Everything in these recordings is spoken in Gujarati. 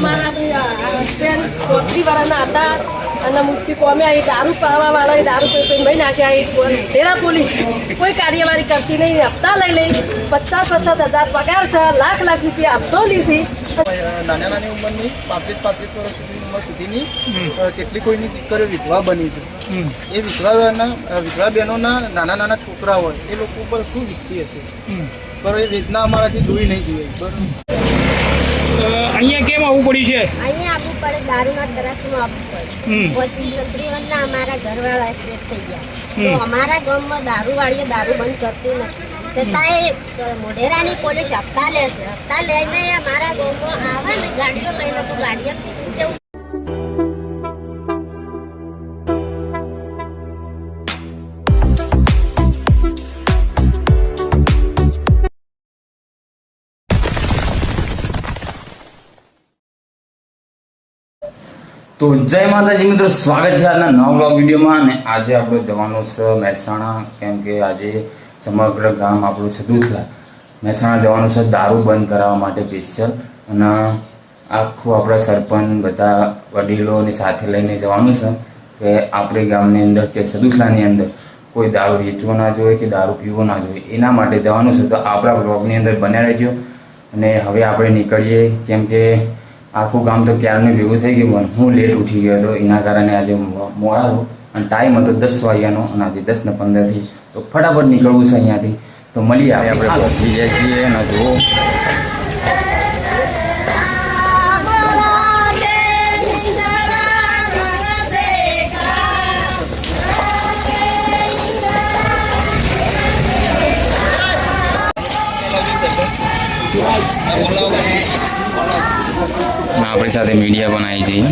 અમારા હસબેન્ડ 34 વર્ષના હતા અને મૃત્યુ પામ્યા. એ દારૂ પાવાવાળા દારૂ ભાઈ નાખ્યા. તેરા પોલીસ કોઈ કાર્યવાહી કરતી નહીં. હપ્તા લઈ લઈ 50,000 પગાર છે, લાખ રૂપિયા હપ્તો લીધી. નાની ઉંમરની 35 વર્ષ ઉંમર સુધીની કેટલી કોઈની દીકરીઓ વિધવા બની છે. એ વિધવા બહેનોના નાના છોકરા હોય એ લોકો ઉપર શું વીતતી હશે? બરોબર, એ વેદના અમારાથી જોઈ નહીં જોઈએ. બરોબર, અહીંયા કેમ આવવું પડ્યું છે? અહીંયા આવવું પડે, દારૂના ત્રાસમાં આવવું પડે. 35 અમારા ઘરવાળા એક્સપેક્ટ થઈ ગયા. તો અમારા ગામમાં દારૂવાળીઓ દારૂ બંધ કરતી નથી. છતાંય મોઢેરાની પોલીસ હપ્તા લેશે. હપ્તા લઈને અમારા ગામમાં આવે ને ગાડીઓ લઈને તો ગાડીઓ તો જય માતાજી મિત્રો, સ્વાગત છે આજના નવા બ્લોગ વિડીયોમાં. અને આજે આપણો જવાનું છે મહેસાણા, કેમ કે આજે સમગ્ર ગામ આપણું સદુથલા મહેસાણા જવાનું છે દારૂ બંધ કરાવવા માટે સ્પેશિયલ. અને આખું આપણા સરપંચ બધા વડીલોની સાથે લઈને જવાનું છે કે આપણે ગામની અંદર કે સદુથલાની અંદર કોઈ દારૂ વેચવો ના જોઈએ કે દારૂ પીવો ના જોઈએ, એના માટે જવાનું છે. તો આપણા બ્લોગની અંદર બન્યા રહેજો. અને હવે આપણે નીકળીએ, કેમ કે આખું ગામ તો ક્યારનું ભેગું થઈ ગયું, પણ હું લેટ ઉઠી ગયો હતો. એના કારણે આજે મોડા હતો અને ટાઈમ હતો 10 વાગ્યાનો અને આજે 10:15 થઈ. તો ફટાફટ નીકળવું છે અહીંયાથી. તો મળીએ આપણે પહોંચી જાય છીએ. અને જુઓ આપણી સાથે મીડિયા પણ આવી જઈએ.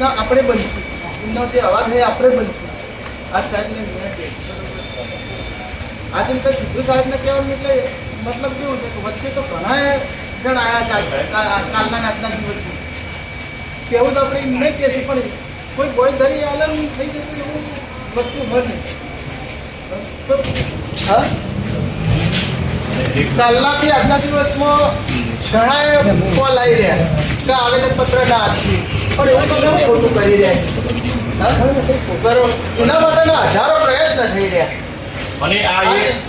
આપણે બનશું, એમનો જે અવાજ છે આપણે બનશું. આ સાહેબને આજે સિદ્ધુ સાહેબને કહેવાનું એટલે મતલબ કેવું છે કે વચ્ચે તો ઘણા જણ આવ્યા કાલના આજના દિવસમાં કેવું તો આપણે એમ નહીં કહેશું, પણ કોઈ બોય ધરી આલમ થઈ જતું એવું વસ્તુ બને. હા, કાલનાથી આજના દિવસમાં ઘણા કોલ આવી રહ્યા કે આવેદનપત્ર ના આપીએ, પણ એવું તો કેવું ખોટું કરી રહ્યા બરોબર. એના માટેના હજારો પ્રયત્ન થઈ રહ્યા. અને આ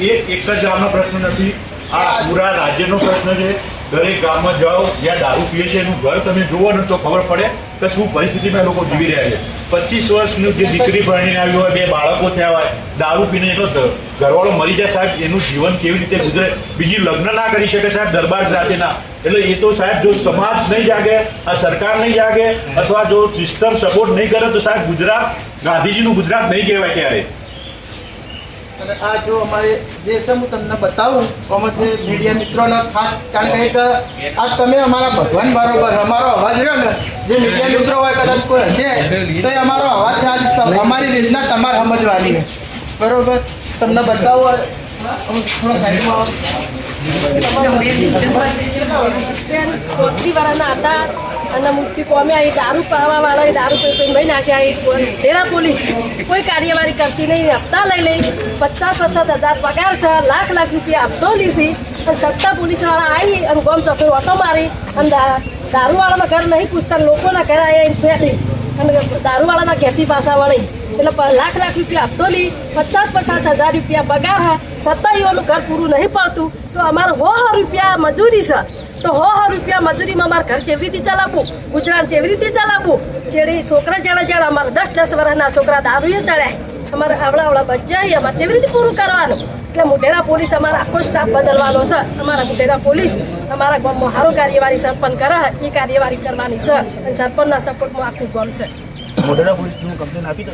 એક જ ગામનો પ્રશ્ન નથી, આ પૂરા રાજ્યનો પ્રશ્ન છે. દરેક ગામમાં જાઓ જ્યાં દારૂ પીએ છે એનું ઘર તમે જુઓ ને તો ખબર પડે કે શું પરિસ્થિતિમાં લોકો જીવી રહ્યા છે. 25 વર્ષની જે દીકરી ભણીને આવી હોય, 2 બાળકો થયા હોય, દારૂ પીને એટલો ઘરવાળો મરી જાય સાહેબ, એનું જીવન કેવી રીતે ગુજરે? બીજી લગ્ન ના કરી શકે સાહેબ દરબાર જાતિના. એટલે એ તો સાહેબ જો સમાજ નહીં જાગે, આ સરકાર નહીં જાગે, અથવા જો સિસ્ટમ સપોર્ટ નહીં કરે તો સાહેબ ગુજરાત ગાંધીજીનું ગુજરાત નહીં કહેવાય ક્યારે. અને આ જો અમારે જે છે હું તમને બતાવું આમાં છે મીડિયા મિત્રોને ખાસ, કારણ કે આ તમે અમારા ભગવાન બરોબર અમારો અવાજ રહ્યો ને, જે મીડિયા મિત્રો હોય કદાચ કોઈ હશે તો એ અમારો અવાજ છે. આજ અમારી વેદના તમારે સમજવાની છે બરોબર. તમને બતાવું થોડો સાઈડમાં 34 વર્ષના હતા અને મૃત્યુ પામ્યા. એ દારૂ પાવાવાળા દારૂ ભાઈ નાખ્યા. તેરા પોલીસ કોઈ કાર્યવાહી કરતી નહીં. હપ્તા લઈ લઈ 50,000 પગાર છે, લાખ રૂપિયા હપ્તો લીધી. અને સત્તા પોલીસવાળા આવી અને ગોમ ચોકર ઓટો મારી અને દારૂવાળાના ઘર નહીં પૂછતા, લોકોના ઘર આવ્યા ફેંકી અને દારૂવાળાના ઘેરથી પાછા વળી. એટલે લાખ રૂપિયા હપ્તો લી 50,000 રૂપિયા પગાર હા, છતાં એવાનું ઘર પૂરું નહીં પડતું. તો અમારે 100 રૂપિયા મજૂરી છે, તો 100 રૂપિયા મજૂરીમાં અમારે ઘર કેવી રીતે ચલાવવું, ગુજરાત કેવી રીતે ચલાવવું? છેડી છોકરા જાણે અમારે 10 વર્ષના છોકરા દારૂએ ચડ્યા, અમારે આવડા બચ્ચા અમારે કેવી રીતે પૂરું કરવાનું? એટલે મોઢેરા પોલીસ અમારા આખો સ્ટાફ બદલવાનો છે. અમારા મોઢેરા પોલીસ અમારા ગામમાં સારો કાર્યવાહી સરપંચ કરે એ કાર્યવાહી કરવાની છે. અને સરપંચના સપોર્ટમાં આખું ગામ છે. મોઢેરા પોલીસનું કમ્પ્લેન આપી દો.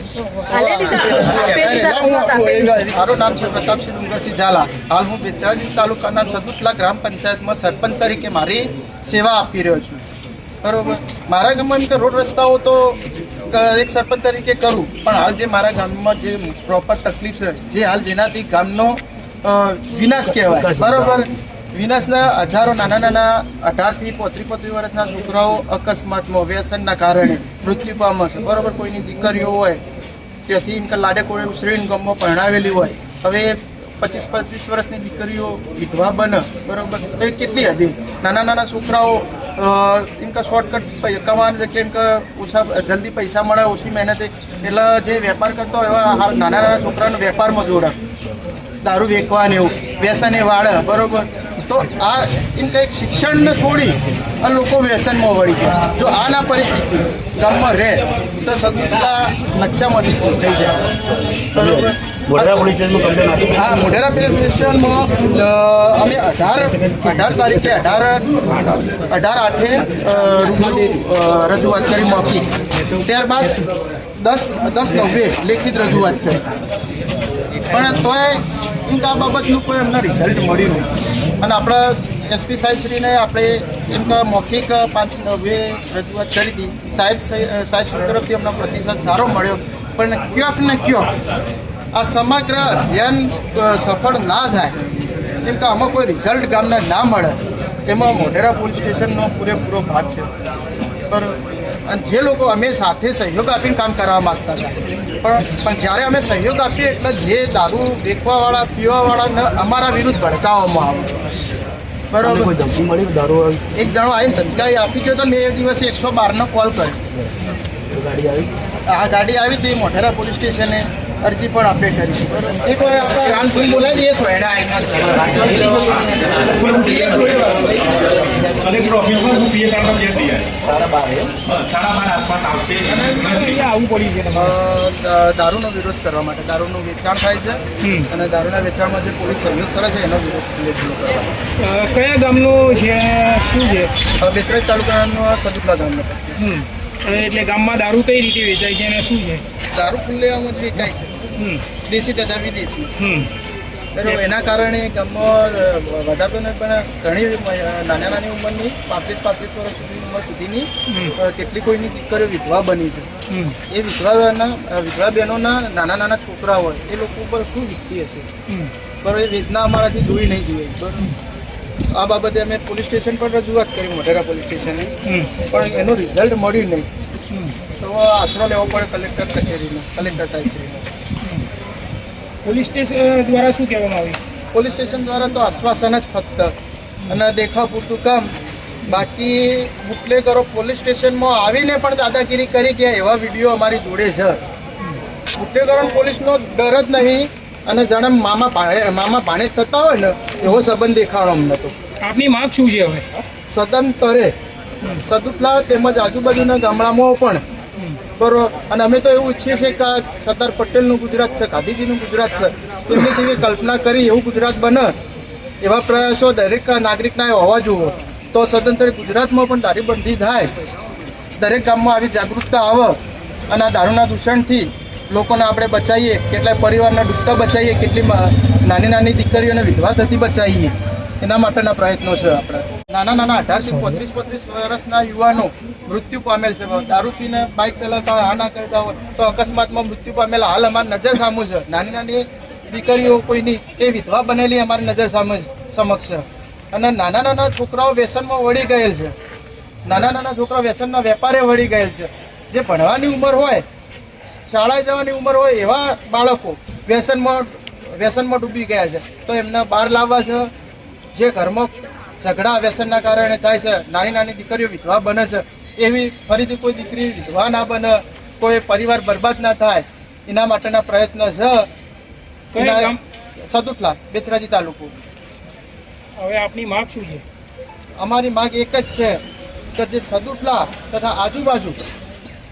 મારું નામ છે પ્રતાપસિંહ ડુંગરસિંહ ઝાલા. હાલ હું બેચરાજી તાલુકાના સદુથલા ગ્રામ પંચાયતમાં સરપંચ તરીકે મારી સેવા આપી રહ્યો છું. બરોબર. મારા ગામમાં એમ કે રોડ રસ્તાઓ તો એક સરપંચ તરીકે કરું, પણ હાલ જે મારા ગામમાં જે પ્રોપર તકલીફ છે, જે હાલ જેનાથી ગામનો વિનાશ કહેવાય, બરોબર. વિનાશના હજારો નાના નાના 18 થી 35 વર્ષના છોકરાઓ અકસ્માતમાં વ્યસનના કારણે મૃત્યુ પામે છે, બરોબર. કોઈની દીકરીઓ હોય ત્યાંથી ઇનકા લાડે કોળે ઉછરીને ગામમાં પરણાવેલી હોય, હવે 25 વર્ષની દીકરીઓ વિધવા બને, બરોબર. તો એ કેટલી હતી? નાના નાના છોકરાઓ ઇનકા શોર્ટકટ કમાવા કે ઇનકા ઓછા જલ્દી પૈસા મળે, ઓછી મહેનતે, એટલે જે વેપાર કરતો હોય એવા નાના નાના છોકરાનો વેપારમાં જોડે, દારૂ વેચવાને એવું વ્યસને વાળે, બરોબર. તો આ એમ કંઈક શિક્ષણને છોડી અને લોકો વ્યસનમાં વળી ગયા. જો આ ના પરિસ્થિતિ ગામમાં રહે તો સદુલા નકશામાંથી દૂર થઈ જાય, બરોબર. હા, મોઢેરા પોલીસ સ્ટેશનમાં અમે 18 તારીખે 18/8 રૂબરૂ રજૂઆત કરી મૌખિક, ત્યારબાદ 10/9 લેખિત રજૂઆત કરી, પણ તોય એમ આ બાબતનું કોઈ અમને રિઝલ્ટ મળ્યું નહીં. અને આપણા એસપી સાહેબશ્રીને આપણે એમ કે મૌખિક 5/9 રજૂઆત કરી હતી. સાહેબ તરફથી અમને પ્રતિસાદ સારો મળ્યો, પણ ક્યાંક ને ક્યાંક આ સમગ્ર અભિયાન સફળ ના થાય, કેમ કે આમાં કોઈ રિઝલ્ટ ગામને ના મળે, એમાં મોઢેરા પોલીસ સ્ટેશનનો પૂરેપૂરો ભાગ છે, બરાબર. અને જે લોકો અમે સાથે સહયોગ આપીને કામ કરવા માગતા હતા, પણ જ્યારે અમે સહયોગ આપીએ એટલે જે દારૂ વેચવાવાળા પીવાવાળાને અમારા વિરુદ્ધ ભડકાવવામાં આવે, બરાબર. એક જણો આવીને ધમકાઈ આપી ગયો તો, મેં એ દિવસે 112 કોલ કર્યો. આ ગાડી આવી હતી મોઢેરા પોલીસ સ્ટેશને, અરજી પણ આપણે કરી. એકવાર આપણે રામપુર બોલાવી દઈએ સોયડા કલેક્ટર ઓફિસમાં હું પીએસઆરમાં ત્યાં તૈયાર 12:30 આસપાસ આવશે. આવું પડી છે દારૂનો વિરોધ કરવા માટે. દારૂનું વેચાણ થાય છે અને દારૂના વેચાણમાં જે પોલીસ સહયોગ કરે છે એનો વિરોધ કયા ગામનો છે, શું છે? બેચરાજ તાલુકાનો સદુપલા ગામનો. એટલે ગામમાં દારૂ કઈ રીતે વેચાય છે અને શું છે? દારૂ ખુલ્લેઆમ જ વેચાય છે, દેશી તથા વિદેશી, બરાબર. એના કારણે ગામમાં વધારતો નહીં, પણ ઘણી નાની ઉંમરની 35 વર્ષ ઉંમર સુધીની કેટલી કોઈની દીકરીઓ વિધવા બની છે. એ વિધવા બહેનોના નાના છોકરા હોય એ લોકો ઉપર શું વીતતી હશે, બરાબર. એ વેદના અમારાથી જોઈ નહીં જોઈએ, બરાબર. આ બાબતે અમે પોલીસ સ્ટેશન પર રજૂઆત કરી, મોઢેરા પોલીસ સ્ટેશને, પણ એનું રિઝલ્ટ મળ્યું નહીં. તો આશરો લેવો પડે કલેક્ટર કચેરીનો, કલેક્ટર સાહેબશ્રીનો. પોલીસ સ્ટેશન દ્વારા શું કહેવામાં આવ્યું? પોલીસ સ્ટેશન દ્વારા તો આશ્વાસન જ ફક્ત, અને દેખાવ પૂરતું કામ. બાકી બુટલેગરો પોલીસ સ્ટેશનમાં આવીને પણ દાદાગીરી કરી ગયા એવા વિડીયો અમારી જોડે છે. બુટલેગરો પોલીસનો ડર જ નહીં, અને જાણે મામા ભાણે થતા હોય ને એવો સંબંધ દેખાણો અમને. તો આપની માંગ શું છે હવે? સદંતરે સદુપલા તેમજ આજુબાજુના ગામડામાં પણ, બરોબર. અને અમે તો એવું ઈચ્છીએ છીએ કે સરદાર પટેલનું ગુજરાત છે, ગાંધીજીનું ગુજરાત છે, તેમની જેવી કલ્પના કરી એવું ગુજરાત બને એવા પ્રયાસો દરેક નાગરિકના હોવા જોઈએ. તો સદંતર ગુજરાતમાં પણ દારૂબંધી થાય, દરેક ગામમાં આવી જાગૃતતા આવે, અને આ દારૂના દૂષણથી લોકોને આપણે બચાવીએ, કેટલાય પરિવારના ડૂબતા બચાવીએ, કેટલી નાની દીકરીઓને વિધવા થતી બચાવીએ, એના માટેના પ્રયત્નો છે આપણા. નાના 18 થી 35 વર્ષના યુવાનો મૃત્યુ પામેલ છે. દારૂ પીને બાઇક ચલાવતા હોય, આ ના કરતા હોય તો અકસ્માતમાં મૃત્યુ પામેલા હાલ અમારી નજર સામું છે. નાની દીકરીઓ કોઈની એ વિધવા બનેલી અમારી નજર સમક્ષ છે. અને નાના છોકરાઓ વ્યસનમાં વળી ગયેલ છે. નાના છોકરાઓ વ્યસનના વેપારે વળી ગયેલ છે. જે ભણવાની ઉંમર હોય, શાળાએ જવાની ઉંમર હોય એવા બાળકો વ્યસનમાં ડૂબી ગયા છે. તો એમને બહાર લાવવા છે. જે ઘરમાં ઝઘડા વ્યસનના કારણે થાય છે, નાની દીકરીઓ વિધવા બને છે, એવી ફરીથી કોઈ દીકરી વિધવા ના બને, કોઈ પરિવાર બરબાદ ના થાય, એના માટેના પ્રયત્ન છે. સદુટલા, બેચરાજી તાલુકો. હવે આપની માંગ શું છે? અમારી માંગ એક જ છે કે જે સદુટલા તથા આજુબાજુ,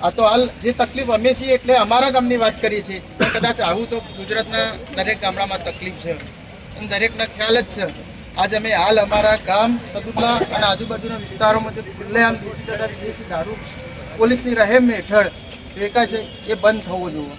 આ તો હાલ જે તકલીફ અમે છીએ એટલે અમારા ગામની વાત કરીએ છીએ, કદાચ આવું તો ગુજરાતના દરેક ગામડામાં તકલીફ છે અને દરેકના ખ્યાલ જ છે. આજ અમે હાલ અમારા ગામ સદુટલા અને આજુબાજુના વિસ્તારોમાં જે ખુલ્લેઆમ વિદેશી દારૂ પોલીસની રહેમ હેઠળ વેચાય છે એ બંધ થવો જોઈએ.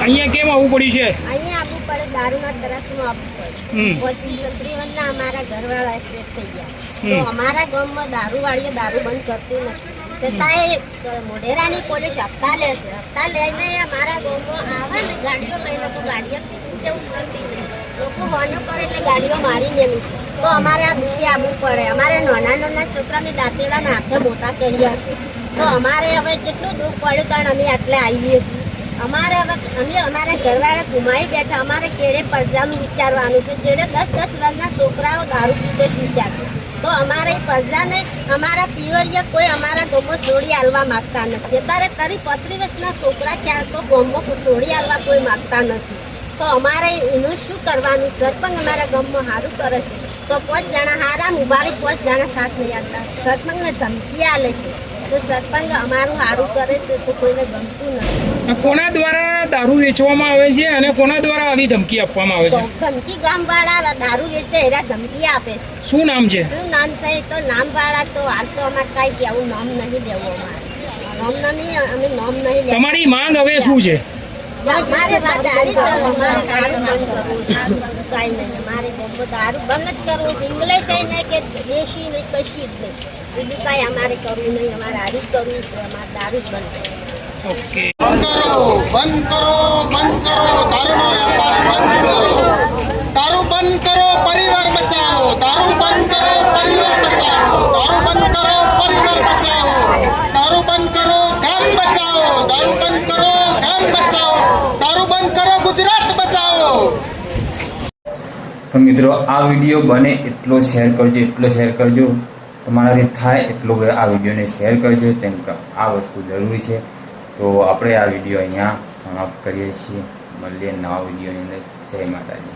અહીંયા કેમ આવવું પડ્યું છે? અહીંયા આવવું પડે, દારૂના ત્રાસમાં આવવું પડે. હમ. 1953 ના અમારા ઘરવાળા એક્સપેક્ટ થઈ ગયા તો અમારા ગામમાં દારૂવાળીઓ દારૂ બંધ કરતી નથી છતાંય મોઢેરાની પોલીસ હપ્તા લે છે હપ્તા લઈને અમારા ગામમાં આવે ને ગાડીઓ લઈ લોકો ગાડીઓથી પૂછે એવું કરતી નહીં લોકો હોનો કરે એટલે ગાડીઓ મારી લેવી છે તો અમારે આ દુઃખી આવવું પડે અમારે નાના છોકરાની દાંતેડાના હાથે મોટા કર્યા છે તો અમારે હવે કેટલું દુઃખ પડ્યું કારણ અમે આટલે આવીએ છીએ અમારે હવે અમે અમારા ઘરવાળા ગુમાવી બેઠા અમારે કેળે પ્રજાનું વિચારવાનું છે જેડે 10-10 વર્ષના છોકરાઓ દારૂ પીતે શીખ્યા છે તો અમારે પ્રજાને અમારા પિયરિયા કોઈ અમારા ગામમાં છોડી આલવા માગતા નથી અત્યારે 35 વર્ષના છોકરા ક્યાં તો ગામમાં છોડી આલવા કોઈ માગતા નથી તો અમારે એનું શું કરવાનું સરપંચ અમારા ગામમાં સારું કરે છે તો 5 જણા હારા મુબારક 5 જણા સાથ નહીં આપતા સરપંચને ધમકી આલે છે તો સરપંચ અમારું સારું કરે છે તો કોઈને ગમતું નથી કોના દ્વારા દારૂ વેચવામાં આવે છે અને કોના દ્વારા આવી ધમકી આપવામાં આવે છે ધમકી ગામવાળા દારૂ વેચે એરા ધમકી આપે છે શું નામ છે શું નામ છે તો નામવાળા તો હાલ તો અમારે કાંઈ કેવું નામ નહીં દેવું અમારે અમે નામ નહીં લેવું તમારી માંગ હવે શું છે અમારે વાત દારી છે અમારે દારૂ બંધ કરવું છે કાંઈ નહીં અમારે ગામમાં દારૂ બંધ જ કરવું છે ઇંગ્લિશ નહીં કે દેશી નહીં કશું જ નહીં બીજું કાંઈ અમારે કરવું નહીં અમારે હારું જ કરવું છે અમારે દારૂ જ બંધ કરવું ઓકે બંધ કરો દારૂનો વ્યાપાર બંધ કરો દારૂ બંધ કરો પરિવાર બચાવો દારૂ બંધ કરો પરિવાર બચાવો દારૂ બંધ કરો પરિવાર બચાવો દારૂ બંધ કરો ગામ બચાવો દારૂ બંધ કરો ગામ બચાવો દારૂ બંધ કરો ગુજરાત બચાવો તો મિત્રો આ વિડીયો બને એટલો શેર કરજો તમારાથી થાય એટલો આ વિડીયોને શેર કરજો કેમ કે આ વસ્તુ જરૂરી છે તો આપણે આ વિડીયો અહીંયા સમાપ્ત કરીએ છીએ મળીએ નવા વિડીયોની અંદર જય માતાજી.